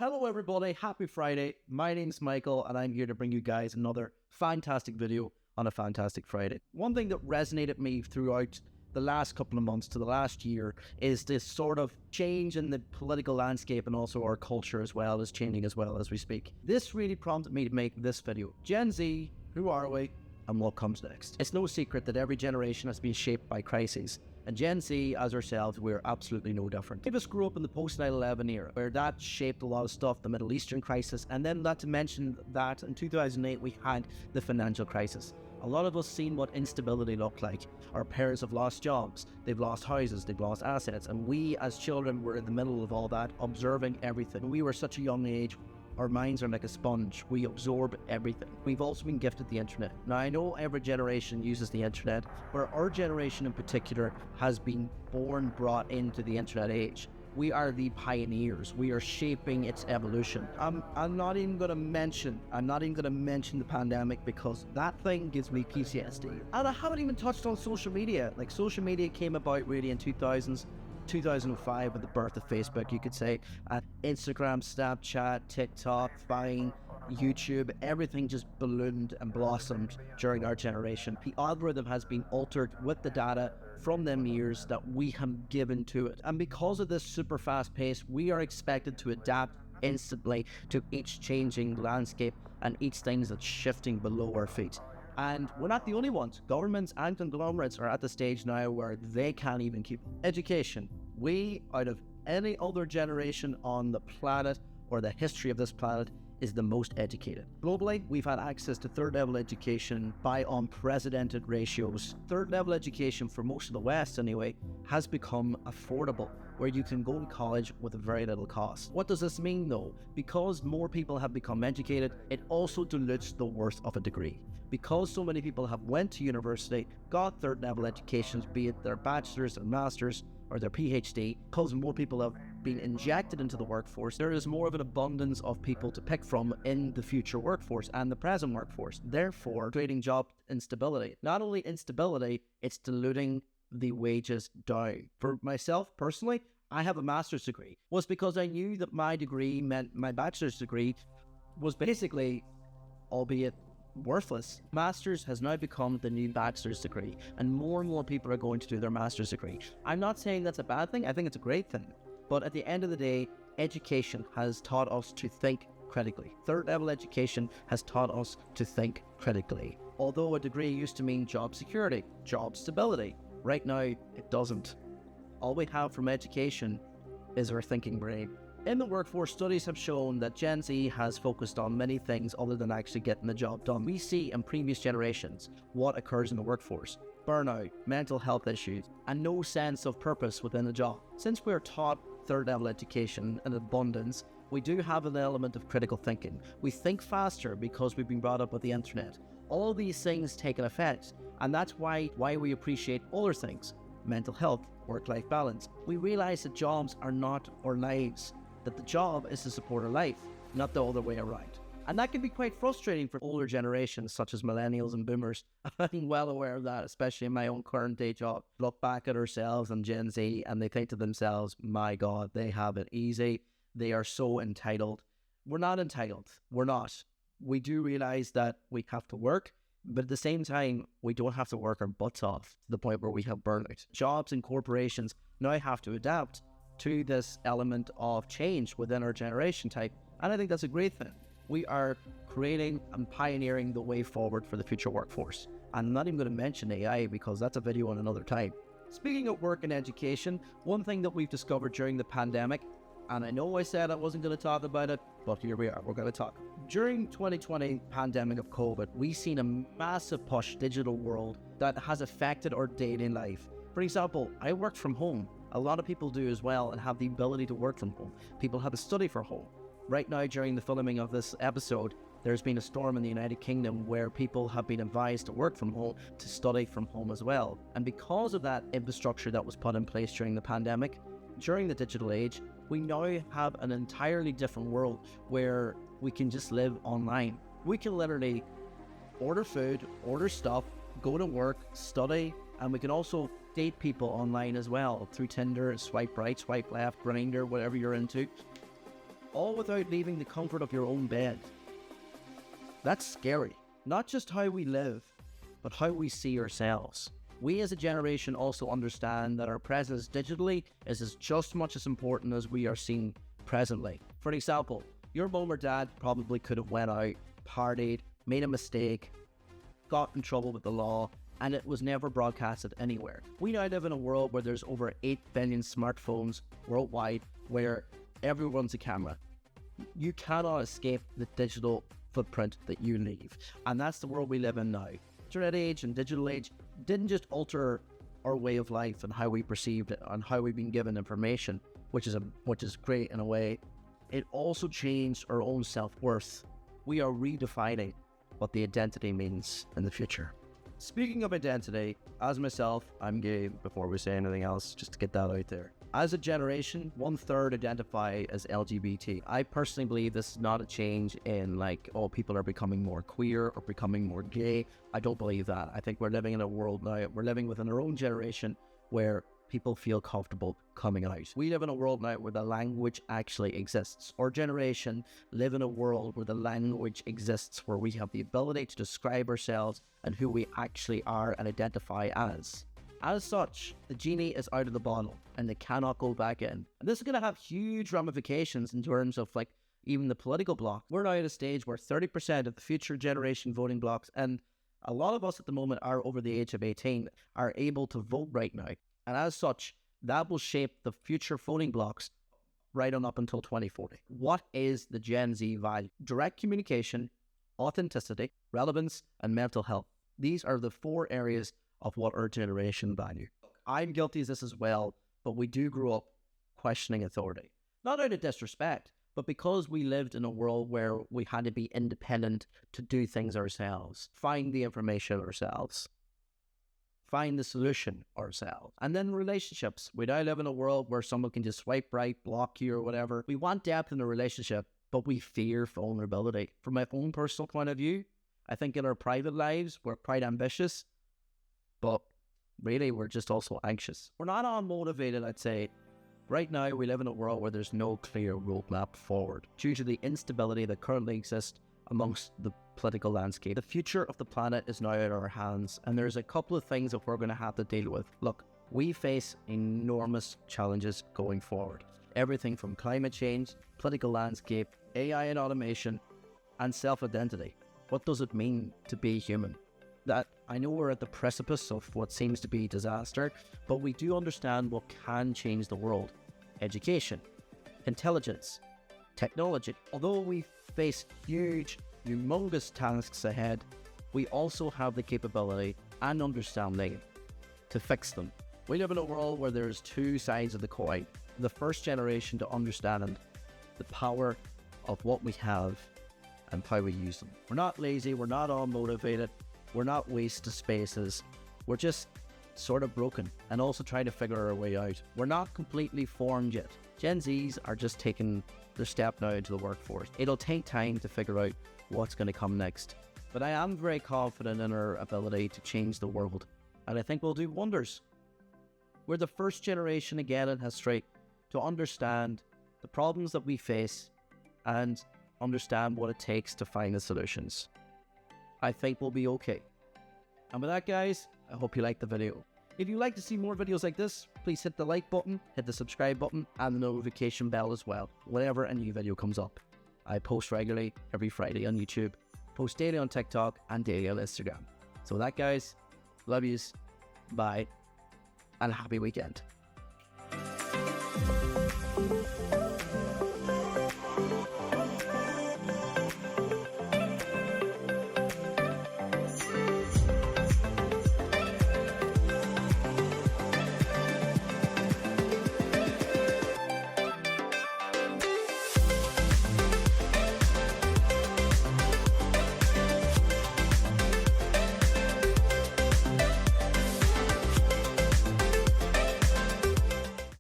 Hello everybody, happy Friday. My name's Michael and I'm here to bring you guys another fantastic video on a fantastic Friday. One thing that resonated me throughout the last couple of months to the last year is this sort of change in the political landscape, and also our culture as well is changing as well as we speak. This really prompted me to make this video. Gen Z, who are we and what comes next? It's no secret that every generation has been shaped by crises. And Gen Z, as ourselves, we're absolutely no different. Many of us grew up in the post-9/11 era, where that shaped a lot of stuff, the Middle Eastern crisis, and then not to mention that in 2008 we had the financial crisis. A lot of us seen what instability looked like. Our parents have lost jobs, they've lost houses, they've lost assets, and we as children were in the middle of all that, observing everything. We were such a young age. Our minds are like a sponge. We absorb everything. We've also been gifted the internet. Now, I know every generation uses the internet, but our generation in particular has been brought into the internet age. We are the pioneers. We are shaping its evolution. I'm not even going to mention the pandemic, because that thing gives me PTSD. And I haven't even touched on social media. Like, social media came about really in 2005 with the birth of Facebook, you could say. Instagram, Snapchat, TikTok, Vine, YouTube, everything just ballooned and blossomed during our generation. The algorithm has been altered with the data from them years that we have given to it. And because of this super fast pace, we are expected to adapt instantly to each changing landscape and each thing that's shifting below our feet. And we're not the only ones. Governments and conglomerates are at the stage now where they can't even keep education. We, out of any other generation on the planet or the history of this planet, is the most educated. Globally, we've had access to third-level education by unprecedented ratios. Third-level education, for most of the West anyway, has become affordable, where you can go to college with very little cost. What does this mean though? Because more people have become educated, it also dilutes the worth of a degree. Because so many people have went to university, got third-level educations, be it their bachelor's or master's or their PhD, because more people have been injected into the workforce, there is more of an abundance of people to pick from in the future workforce and the present workforce, therefore creating job instability. Not only instability, it's diluting the wages down. For myself personally, I have a master's degree. Was because I knew that my degree meant my bachelor's degree was basically, albeit worthless. Master's has now become the new bachelor's degree, and more people are going to do their master's degree. I'm not saying that's a bad thing, I think it's a great thing. But at the end of the day, education has taught us to think critically. Third-level education has taught us to think critically. Although a degree used to mean job security, job stability, right now it doesn't. All we have from education is our thinking brain. In the workforce, studies have shown that Gen Z has focused on many things other than actually getting the job done. We see in previous generations what occurs in the workforce: burnout, mental health issues, and no sense of purpose within the job. Since we are taught third-level education in abundance, we do have an element of critical thinking. We think faster because we've been brought up with the internet. All these things take an effect, and that's why we appreciate other things: mental health, work-life balance. We realize that jobs are not our lives, that the job is to support our life, not the other way around. And that can be quite frustrating for older generations such as millennials and boomers. I'm well aware of that, especially in my own current day job. Look back at ourselves and Gen Z and they think to themselves, my God, they have it easy. They are so entitled. We're not entitled. We're not. We do realize that we have to work, but at the same time, we don't have to work our butts off to the point where we have burnout. Jobs and corporations now have to adapt to this element of change within our generation type. And I think that's a great thing. We are creating and pioneering the way forward for the future workforce. I'm not even going to mention AI because that's a video on another time. Speaking of work and education, one thing that we've discovered during the pandemic, and I know I said I wasn't going to talk about it, but here we are, we're going to talk. During 2020 pandemic of COVID, we've seen a massive push digital world that has affected our daily life. For example, I work from home. A lot of people do as well and have the ability to work from home. People have to study from home. Right now, during the filming of this episode, there's been a storm in the United Kingdom where people have been advised to work from home, to study from home as well. And because of that infrastructure that was put in place during the pandemic, during the digital age, we now have an entirely different world where we can just live online. We can literally order food, order stuff, go to work, study, and we can also date people online as well through Tinder, swipe right, swipe left, Grindr, whatever you're into. all without leaving the comfort of your own bed. That's scary. Not just how we live, but how we see ourselves. We as a generation also understand that our presence digitally is just much as important as we are seen presently. For example, your mom or dad probably could have went out, partied, made a mistake, got in trouble with the law, and it was never broadcasted anywhere. We now live in a world where there's over 8 billion smartphones worldwide, where everyone's a camera. You cannot escape the digital footprint that you leave. And that's the world we live in now. Internet age and digital age didn't just alter our way of life and how we perceived it and how we've been given information, which is great in a way. It also changed our own self-worth. We are redefining what the identity means in the future. Speaking of identity, as myself, I'm gay before we say anything else, just to get that out there. As a generation, 1/3 identify as LGBT. I personally believe this is not a change in people are becoming more queer or becoming more gay. I don't believe that. I think we're living in a world now, we're living within our own generation where people feel comfortable coming out. We live in a world now where the language actually exists. Our generation live in a world where the language exists, where we have the ability to describe ourselves and who we actually are and identify as. As such, the genie is out of the bottle and they cannot go back in. And this is going to have huge ramifications in terms of even the political bloc. We're now at a stage where 30% of the future generation voting blocs, and a lot of us at the moment are over the age of 18, are able to vote right now. And as such, that will shape the future voting blocks right on up until 2040. What is the Gen Z value? Direct communication, authenticity, relevance, and mental health. These are the 4 areas of what our generation value. I'm guilty of this as well, but we do grow up questioning authority. Not out of disrespect, but because we lived in a world where we had to be independent to do things ourselves, find the information ourselves, find the solution ourselves. And then relationships. We now live in a world where someone can just swipe right, block you or whatever. We want depth in a relationship, but we fear vulnerability. From my own personal point of view, I think in our private lives, we're quite ambitious, but really we're just also anxious. We're not unmotivated, I'd say. Right now, we live in a world where there's no clear roadmap forward due to the instability that currently exists amongst the political landscape. The future of the planet is now in our hands, and there's a couple of things that we're going to have to deal with. Look, we face enormous challenges going forward. Everything from climate change, political landscape, AI and automation, and self-identity. What does it mean to be human? That I know we're at the precipice of what seems to be disaster, but we do understand what can change the world. Education, intelligence, technology. Although we face huge, humongous tasks ahead, we also have the capability and understanding to fix them. We live in a world where there's 2 sides of the coin. The first generation to understand the power of what we have and how we use them. We're not lazy, we're not unmotivated, we're not waste of spaces. We're just sort of broken and also trying to figure our way out. We're not completely formed yet. Gen Zs are just taking their step now into the workforce. It'll take time to figure out what's going to come next. But I am very confident in our ability to change the world, and I think we'll do wonders. We're the first generation again in history to understand the problems that we face and understand what it takes to find the solutions. I think we'll be okay. And with that, guys, I hope you liked the video. If you'd like to see more videos like this, please hit the like button, hit the subscribe button, and the notification bell as well, whenever a new video comes up. I post regularly every Friday on YouTube, post daily on TikTok, and daily on Instagram. So with that, guys, love yous, bye, and happy weekend.